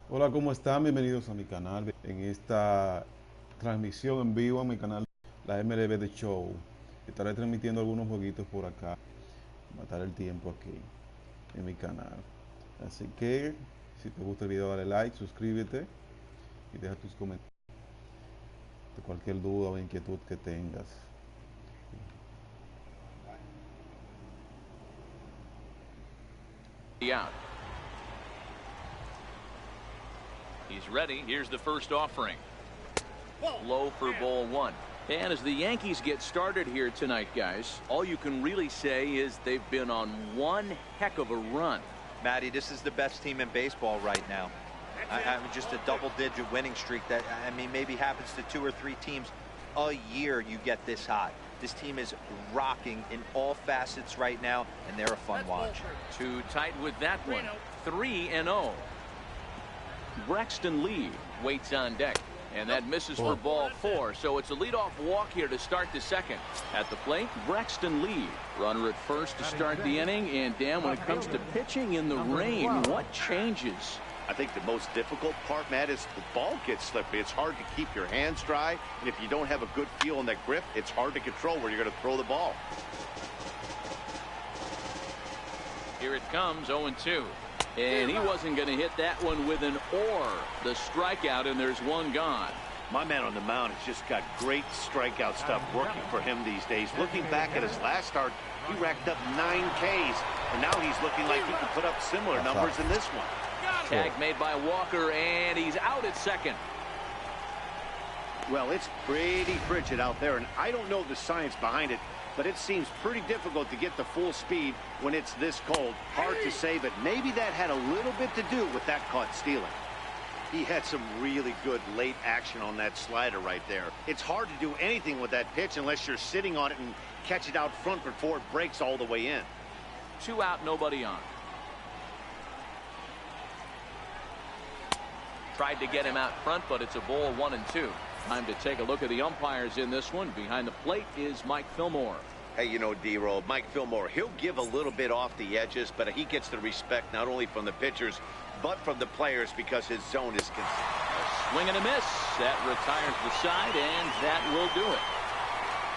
Hola, ¿cómo están? Bienvenidos a mi canal. En esta transmisión en vivo en mi canal, la MLB de Show, estaré transmitiendo algunos jueguitos por acá, matar el tiempo aquí en mi canal. Así que, si te gusta el video, dale like, suscríbete y deja tus comentarios de cualquier duda o inquietud que tengas. Out. He's ready. Here's the first offering. Low for ball one. And as the Yankees get started here tonight, guys, all you can really say is they've been on one heck of a run. Matty, this is the best team in baseball right now. I mean, just a double-digit winning streak that, I mean, maybe happens to 2 or 3 teams a year. You get this hot. This team is rocking in all facets right now, and they're a fun watch. Too tight with that one. 3-0. Braxton Lee waits on deck. And that misses for ball 4. So it's a leadoff walk here to start the second. At the plate, Braxton Lee. Runner at first to start the inning. And Dan, when it comes to pitching in the rain, what changes? I think the most difficult part, Matt, is the ball gets slippery. It's hard to keep your hands dry. And if you don't have a good feel in that grip, it's hard to control where you're going to throw the ball. Here it comes, 0-2. And he wasn't going to hit that one with an or. The strikeout, and there's one gone. My man on the mound has just got great strikeout stuff working for him these days. Looking back at his last start, he racked up 9 Ks. And now he's looking like he can put up similar numbers in this one. Tag made by Walker, and he's out at second. Well, it's pretty frigid out there, and I don't know the science behind it, but it seems pretty difficult to get the full speed when it's this cold. Hard to say, but maybe that had a little bit to do with that caught stealing. He had some really good late action on that slider right there. It's hard to do anything with that pitch unless you're sitting on it and catch it out front before it breaks all the way in. 2 out, nobody on. Tried to get him out front, but it's a ball 1-2. Time to take a look at the umpires in this one. Behind the plate is Mike Fillmore. Hey, you know, D-Roll, Mike Fillmore, he'll give a little bit off the edges, but he gets the respect not only from the pitchers, but from the players because his zone is consistent. A swing and a miss. That retires the side, and that will do it.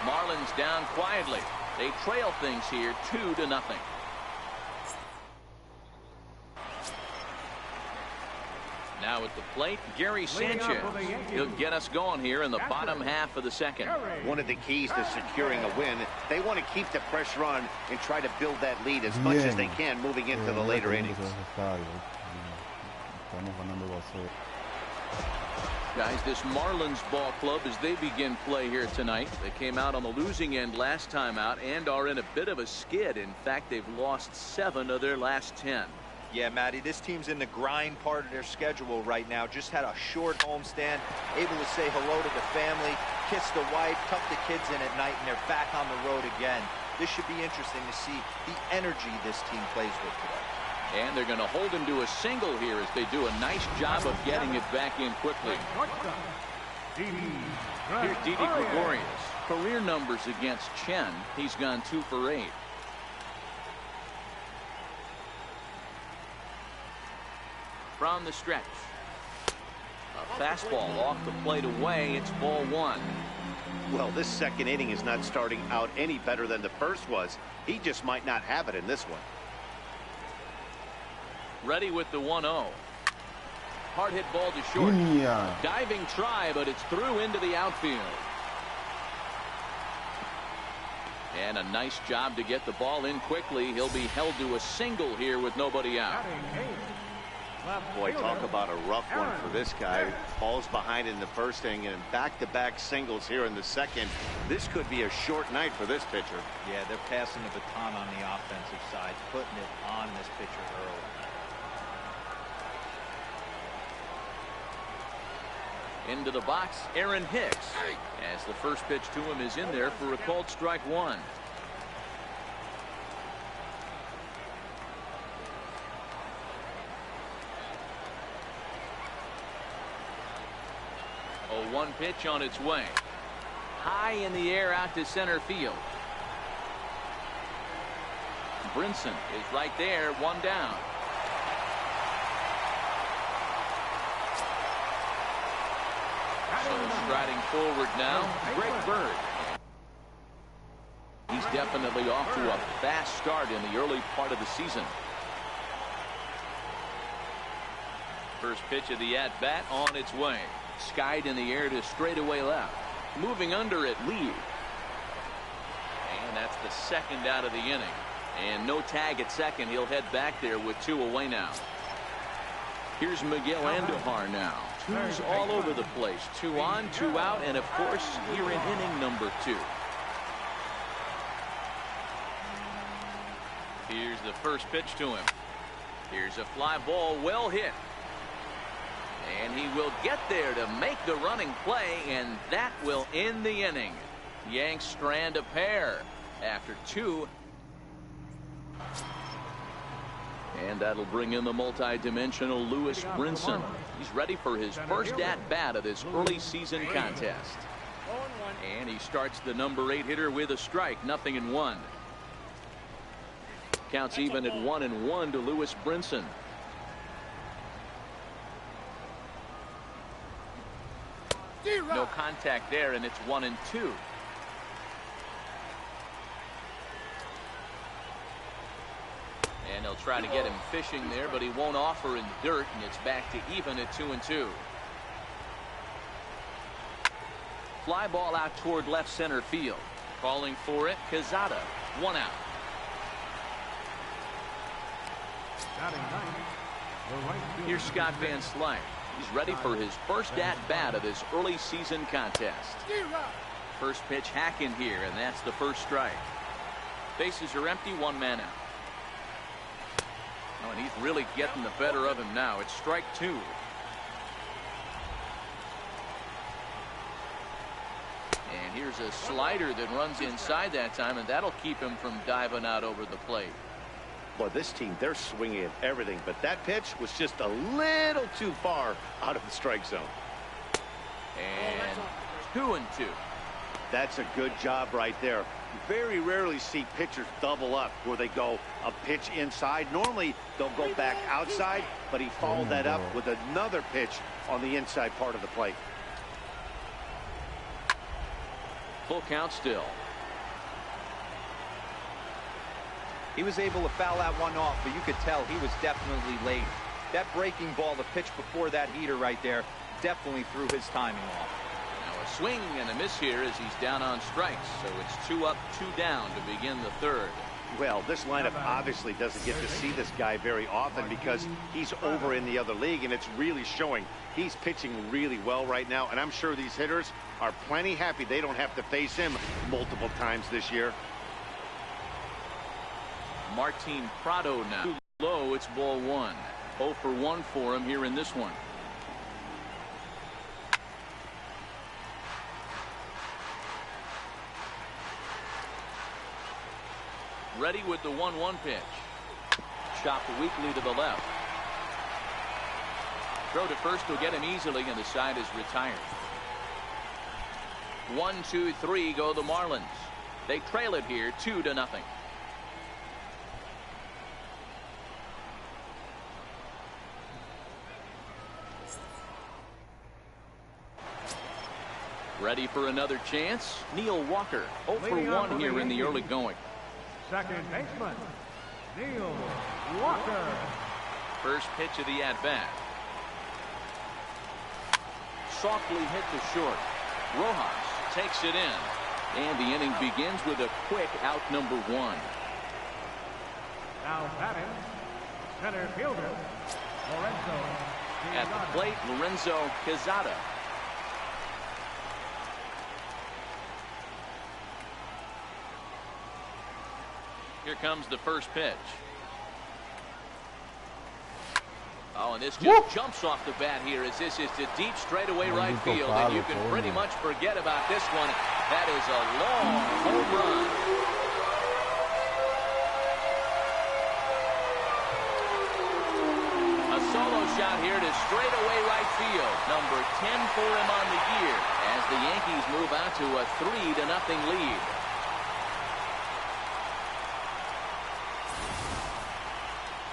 Marlins down quietly. They trail things here 2-0. Now at the plate, Gary Sanchez. He'll get us going here in the bottom half of the second. One of the keys to securing a win, they want to keep the pressure on and try to build that lead as much as they can moving into the later innings. Guys, this Marlins ball club, as they begin play here tonight, they came out on the losing end last time out and are in a bit of a skid. In fact, they've lost 7 of their last 10. Yeah, Matty, this team's in the grind part of their schedule right now. Just had a short homestand, able to say hello to the family, kiss the wife, tuck the kids in at night, and they're back on the road again. This should be interesting to see the energy this team plays with today. And they're going to hold him to a single here as they do a nice job of getting it back in quickly. Here's Didi Gregorius. Career numbers against Chen. He's gone 2 for 8. From the stretch. A fastball off the plate away. It's ball 1. Well, this second inning is not starting out any better than the first was. He just might not have it in this one. Ready with the 1-0. Hard hit ball to short. Diving try, but it's through into the outfield. And a nice job to get the ball in quickly. He'll be held to a single here with nobody out. Boy, talk about a rough one for this guy. Falls behind in the first inning and back-to-back singles here in the second. This could be a short night for this pitcher. Yeah, they're passing the baton on the offensive side, putting it on this pitcher early. Into the box, Aaron Hicks. As the first pitch to him is in there for a called strike 1. A 1 pitch on its way. High in the air out to center field. Brinson is right there, 1 down. Striding forward now, Greg Bird. He's definitely off to a fast start in the early part of the season. First pitch of the at-bat on its way. Skied in the air to straightaway left. Moving under at lead. And that's the second out of the inning. And no tag at second. He'll head back there with 2 away now. Here's Miguel Andujar now. 2's all over the place. 2 on, 2 out, and of course, here in inning number 2. Here's the first pitch to him. Here's a fly ball, well hit. And he will get there to make the running play, and that will end the inning. Yanks strand a pair after 2. And that'll bring in the multi-dimensional Lewis Brinson. He's ready for his first at-bat of this early season contest. And he starts the number 8 hitter with a strike, 0-1. Counts even at 1-1 to Lewis Brinson. No contact there, and it's 1-2. And they'll try to get him fishing there, but he won't offer in the dirt, and it's back to even at 2-2. Fly ball out toward left center field. Calling for it, Quezada. 1 out. Here's Scott Van Slyke. He's ready for his first at-bat of this early season contest. First pitch hacking here, and that's the first strike. Bases are empty, 1 man out. Oh, and he's really getting the better of him now. It's strike 2. And here's a slider that runs inside that time, and that'll keep him from diving out over the plate. Boy, this team, they're swinging at everything, but that pitch was just a little too far out of the strike zone. And 2-2. That's a good job right there. You very rarely see pitchers double up where they go a pitch inside. Normally, they'll go back outside, but he followed that up with another pitch on the inside part of the plate. Full count still. He was able to foul that one off, but you could tell he was definitely late. That breaking ball, the pitch before that heater right there, definitely threw his timing off. Now a swing and a miss here as he's down on strikes. So it's 2 up, 2 down to begin the third. Well, this lineup obviously doesn't get to see this guy very often because he's over in the other league, and it's really showing. He's pitching really well right now, and I'm sure these hitters are plenty happy they don't have to face him multiple times this year. Martin Prado now. Too low, it's ball 1. 0 for 1 for him here in this one. Ready with the 1-1 pitch. Chopped weakly to the left. Throw to first will get him easily, and the side is retired. 1, 2, 3 go the Marlins. They trail it here 2-0. Ready for another chance. Neil Walker, 0 for 1 here in the early going. Second baseman, Neil Walker. First pitch of the at-bat. Softly hit to short. Rojas takes it in. And the inning begins with a quick out number 1. Now batting, center fielder, Lorenzo. At the plate, Lorenzo Quezada. Here comes the first pitch. Oh, and this just jumps off the bat here as this is to deep straightaway right field, and you can pretty much forget about this one. That is a long home run. A solo shot here to straightaway right field. Number 10 for him on the year as the Yankees move out to a 3-0 lead.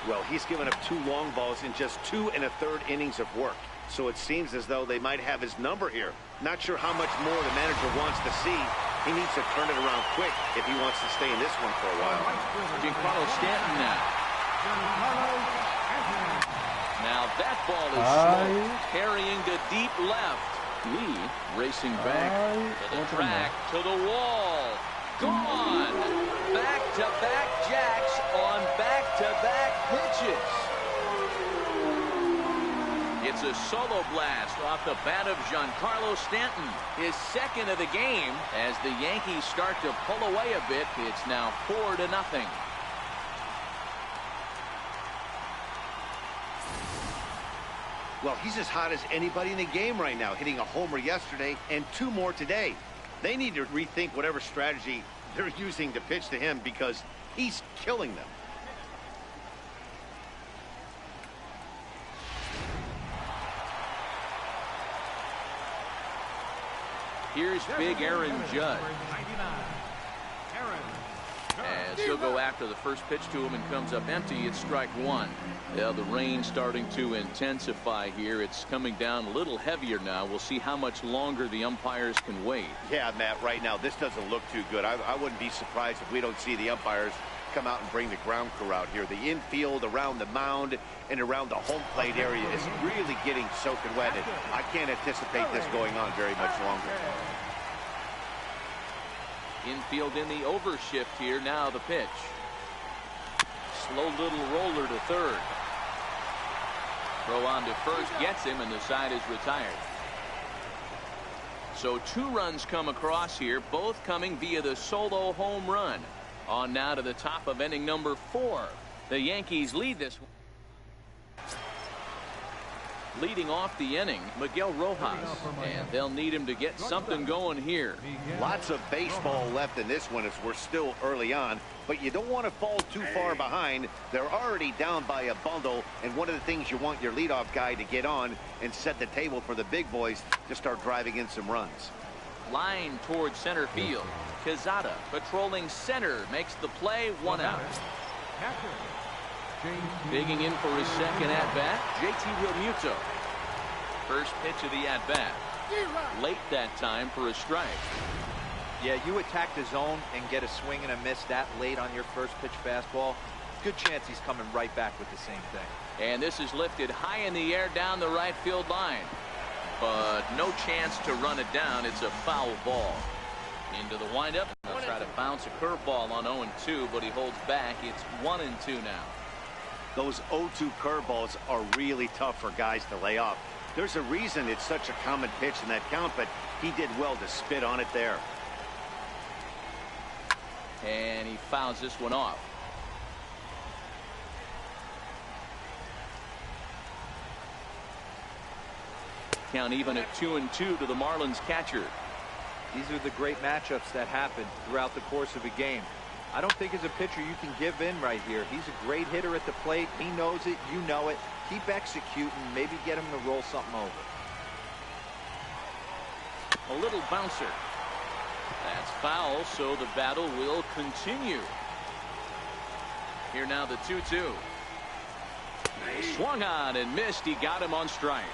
Well, he's given up 2 long balls in just 2 1/3 innings of work. so it seems as though they might have his number here. Not sure how much more the manager wants to see. He needs to turn it around quick if he wants to stay in this one for a while. Giancarlo Stanton now. Now that ball is slow, carrying to deep left. Lee racing back to the track, to the wall. Gone. Back-to-back jacks on back-to-back pitches. It's a solo blast off the bat of Giancarlo Stanton. His second of the game as the Yankees start to pull away a bit. It's now 4-0. Well, he's as hot as anybody in the game right now, hitting a homer yesterday and 2 more today. They need to rethink whatever strategy they're using to pitch to him because he's killing them. Here's big Aaron Judge. As he'll go after the first pitch to him and comes up empty, it's strike one. Yeah, the rain starting to intensify here. It's coming down a little heavier now. We'll see how much longer the umpires can wait. Yeah, Matt, right now this doesn't look too good. I wouldn't be surprised if we don't see the umpires come out and bring the ground crew out here. The infield around the mound and around the home plate area is really getting soaking wet. And I can't anticipate this going on very much longer. Infield in the overshift here. Now the pitch. Slow little roller to third. Throw on to first gets him, and the side is retired. So 2 runs come across here, both coming via the solo home run. On now to the top of inning number 4. The Yankees lead this one. Leading off the inning, Miguel Rojas, and they'll need him to get something going here. Lots of baseball left in this one as we're still early on, but you don't want to fall too far behind. They're already down by a bundle, and one of the things you want your leadoff guy to get on and set the table for the big boys to start driving in some runs. Line towards center field. Quezada patrolling center makes the play, 1 out. Digging in for his second at-bat, JT Realmuto. First pitch of the at-bat. Late that time for a strike. Yeah, you attack the zone and get a swing and a miss that late on your first pitch fastball. Good chance he's coming right back with the same thing. And this is lifted high in the air down the right field line. But no chance to run it down. It's a foul ball. Into the windup. They'll try to bounce a curveball on 0-2, but he holds back. It's 1-2 now. Those 0-2 curveballs are really tough for guys to lay off. There's a reason it's such a common pitch in that count, but he did well to spit on it there. And he fouls this one off. Count even at 2-2 to the Marlins catcher. These are the great matchups that happen throughout the course of a game. I don't think as a pitcher you can give in right here. He's a great hitter at the plate. He knows it. You know it. Keep executing. Maybe get him to roll something over. A little bouncer. That's foul, so the battle will continue. Here now the 2-2. Swung on and missed. He got him on strikes.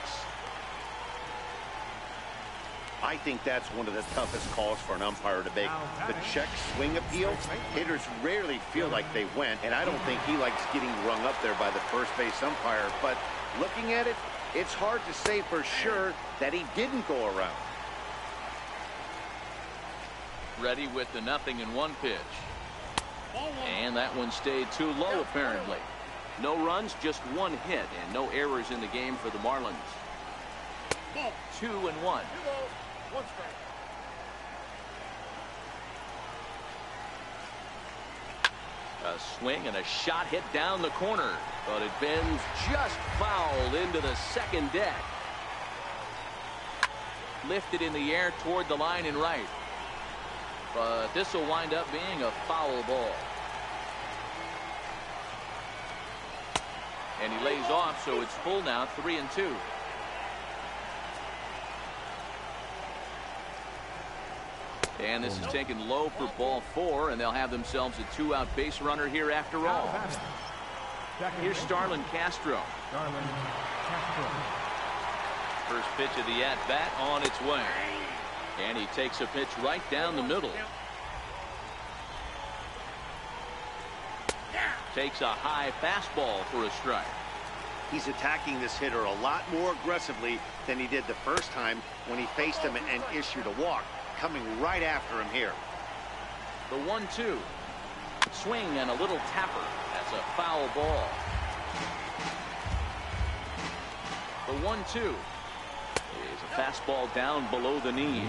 I think that's one of the toughest calls for an umpire to make. The check swing appeal, hitters rarely feel like they went, and I don't think he likes getting rung up there by the first base umpire. But looking at it, it's hard to say for sure that he didn't go around. Ready with the 0-1 pitch. And that one stayed too low apparently. No runs, just 1 hit, and no errors in the game for the Marlins. 2-1. A swing and a shot hit down the corner, but it bends just foul into the second deck. Lifted in the air toward the line and right. But this will wind up being a foul ball. And he lays off, so it's full now, 3-2. And this is taken low for ball 4, and they'll have themselves a 2-out base runner here after all. Here's Starlin Castro. First pitch of the at-bat on its way. And he takes a pitch right down the middle. Takes a high fastball for a strike. He's attacking this hitter a lot more aggressively than he did the first time when he faced him and issued a walk. Coming right after him here. The 1-2. Swing and a little tapper. That's a foul ball. The 1-2 is a fastball down below the knee.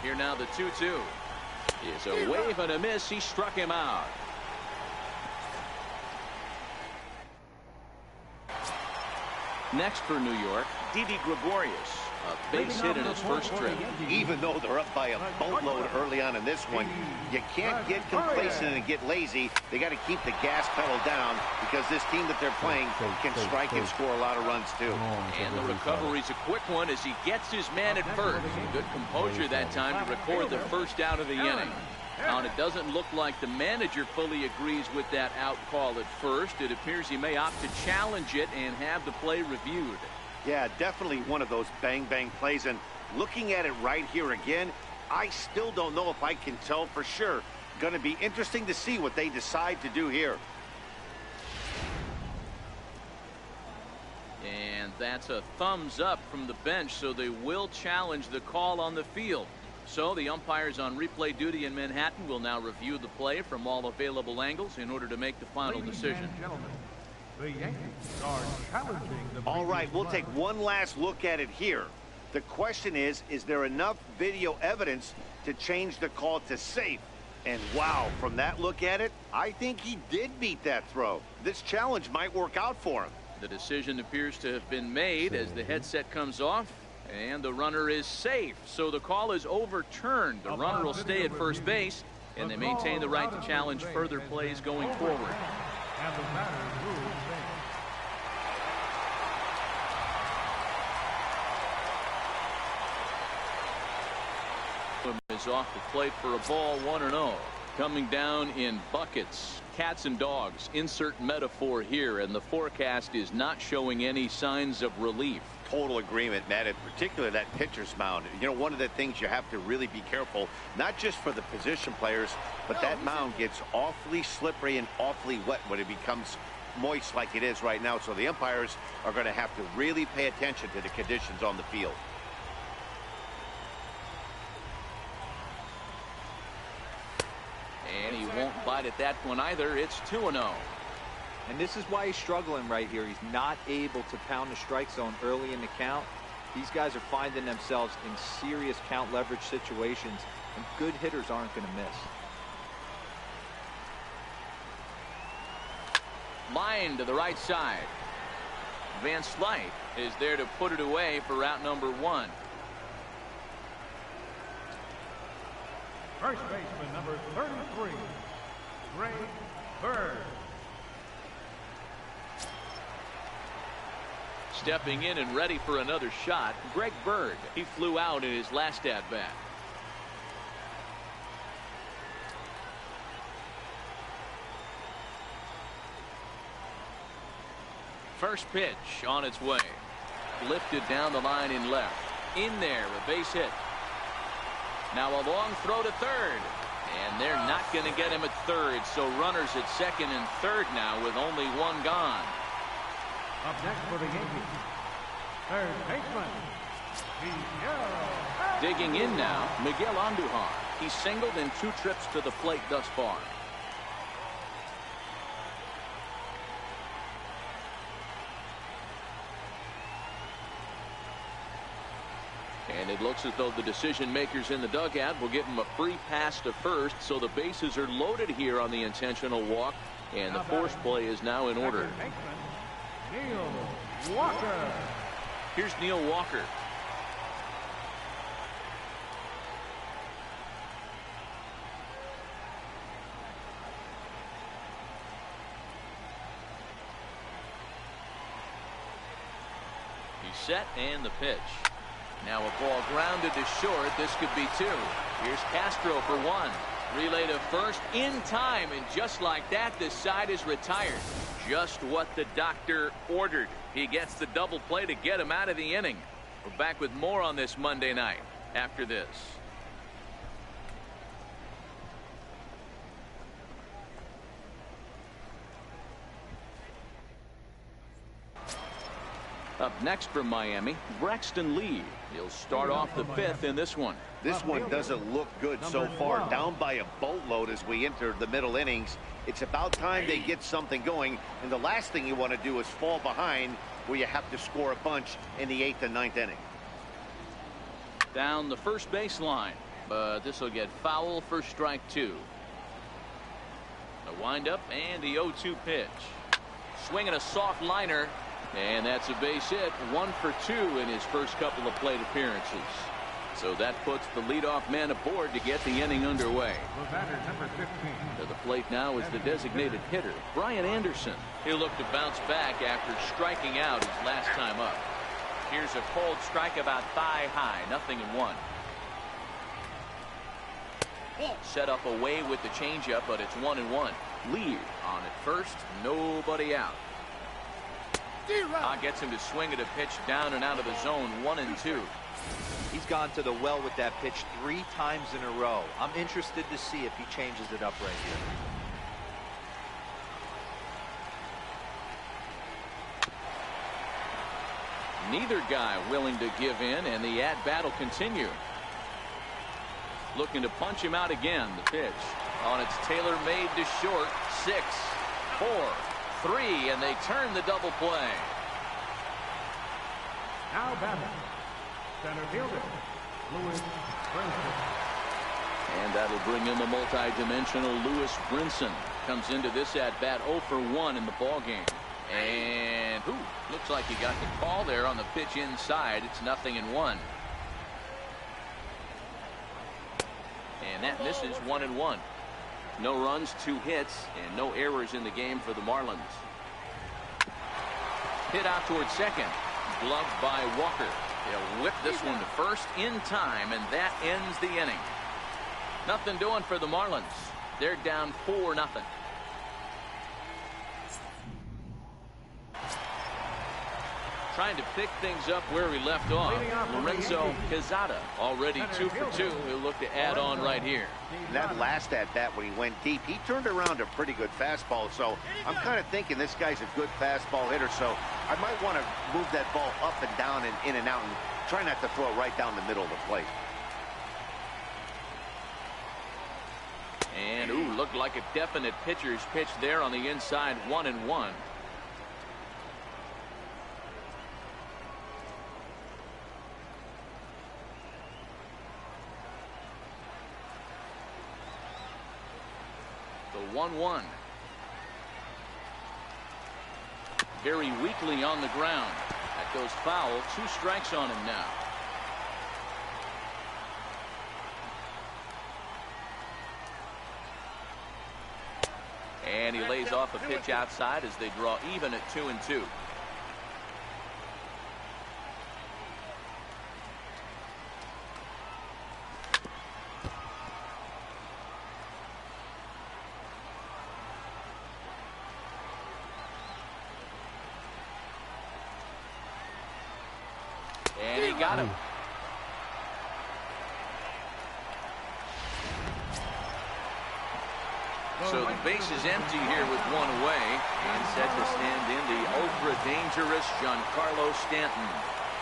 Here now the 2-2 is a wave and a miss. He struck him out. Next for New York, Didi Gregorius. A base hit in his first trip. Even though they're up by a boatload early on in this one, you can't get complacent and get lazy. They got to keep the gas pedal down because this team that they're playing can strike and score a lot of runs too. And the recovery's a quick one as he gets his man at first. Good composure that time to record the first out of the inning. Now, and it doesn't look like the manager fully agrees with that out call at first. It appears he may opt to challenge it and have the play reviewed. Yeah, definitely one of those bang-bang plays. And looking at it right here again, I still don't know if I can tell for sure. Going to be interesting to see what they decide to do here. And that's a thumbs up from the bench, so they will challenge the call on the field. So the umpires on replay duty in Manhattan will now review the play from all available angles in order to make the final decision. The Yankees are challenging the... All right, we'll take one last look at it here. The question is there enough video evidence to change the call to safe? And wow, from that look at it, I think he did beat that throw. This challenge might work out for him. The decision appears to have been made as the headset comes off, and the runner is safe. So the call is overturned. The runner will stay at first base, and they maintain the right to challenge further plays going forward. And the batter rules is off the plate for a ball, 1-0. Coming down in buckets. Cats and dogs. Insert metaphor here, and the forecast is not showing any signs of relief. Total agreement, Matt, in particular that pitcher's mound. You know, one of the things you have to really be careful, not just for the position players, but that mound gets awfully slippery and awfully wet when it becomes moist like it is right now. So the umpires are going to have to really pay attention to the conditions on the field. And he won't bite at that one either. It's 2-0. And this is why he's struggling right here. He's not able to pound the strike zone early in the count. These guys are finding themselves in serious count leverage situations, and good hitters aren't going to miss. Line to the right side. Van Slyke is there to put it away for route number 1. First baseman number 33, Greg Bird. Stepping in and ready for another shot, Greg Bird. He flew out in his last at-bat. First pitch on its way. Lifted down the line in left. In there, a base hit. Now a long throw to third. And they're not going to get him at third, so runners at second and third now with only one gone. Up next for the Yankees, third baseman, Miguel. Digging in now, Miguel Andujar. He's singled in 2 trips to the plate thus far. And it looks as though the decision makers in the dugout will give him a free pass to first, so the bases are loaded here on the intentional walk, and the force play is now in order. Neil Walker. Here's Neil Walker. He's set, and the pitch. Now a ball grounded to short. This could be 2. Here's Castro for 1. Relay to first in time, and just like that, the side is retired. Just what the doctor ordered. He gets the double play to get him out of the inning. We're back with more on this Monday night after this. Up next from Miami, Braxton Lee. He'll start off the fifth in this one. This one doesn't look good so far. Down by a boatload as we enter the middle innings. It's about time they get something going, and the last thing you want to do is fall behind where you have to score a bunch in the 8th and 9th inning. Down the first baseline, but this will get foul for strike 2. The windup and the 0-2 pitch. Swinging a soft liner, and that's a base hit. 1 for 2 in his first couple of plate appearances. So that puts the leadoff man aboard to get the inning underway. Number 15. To the plate now is the designated hitter, Brian Anderson. He'll look to bounce back after striking out his last time up. Here's a cold strike about thigh high, 0-1. Set up away with the changeup, but it's 1-1. Lee on at first, nobody out. Gets him to swing at a pitch down and out of the zone, 1-2. He's gone to the well with that pitch 3 times in a row. I'm interested to see if he changes it up right here. Neither guy willing to give in, and the at-bat will continue. Looking to punch him out again. The pitch on its tailor-made to short. 6, 4, 3, and they turn the double play. Now batting, center fielder, Lewis Brinson. And that'll bring in the multi-dimensional Lewis Brinson. Comes into this at-bat 0 for 1 in the ballgame. And looks like he got the call there on the pitch inside. It's 0-1. And that misses, 1-1. No runs, 2 hits, and no errors in the game for the Marlins. Hit out towards second. Gloved by Walker. They'll whip this one to first in time, and that ends the inning. Nothing doing for the Marlins. They're down 4-0. Trying to pick things up where we left off. Lorenzo Quezada already 2 for 2. He'll look to add on right here. That last at-bat when he went deep, he turned around a pretty good fastball. So I'm kind of thinking this guy's a good fastball hitter. So I might want to move that ball up and down and in and out and try not to throw it right down the middle of the plate. And looked like a definite pitcher's pitch there on the inside. 1-1. The 1-1. Very weakly on the ground. That goes foul. 2 strikes on him now. And he lays off a pitch outside as they draw even at 2-2. And he got him. So the base is empty here with 1 away, and set to stand in the ultra-dangerous Giancarlo Stanton.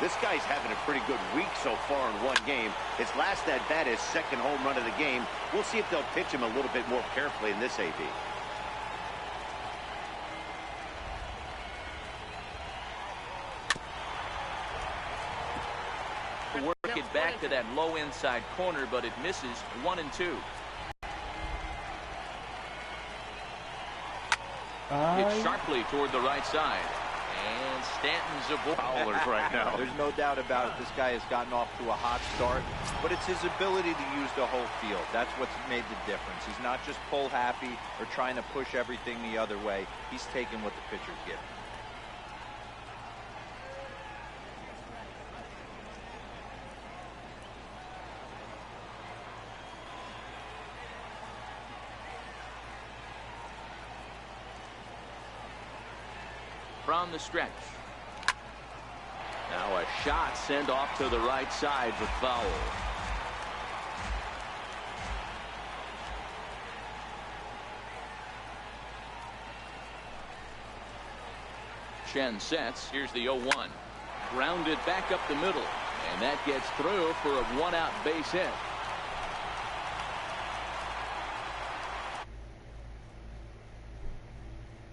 This guy's having a pretty good week so far in 1 game. His last at-bat is 2nd home run of the game. We'll see if they'll pitch him a little bit more carefully in this AB. Work it back to that low inside corner, but it misses. 1-2. Hit sharply toward the right side. And Stanton's aboard. Bowlers right now. There's no doubt about it. This guy has gotten off to a hot start, but it's his ability to use the whole field. That's what's made the difference. He's not just pull happy or trying to push everything the other way. He's taking what the pitcher's giving. on the stretch. Now a shot sent off to the right side, but foul. Chen sets. Here's the 0-1. Grounded back up the middle, and that gets through for a 1-out base hit.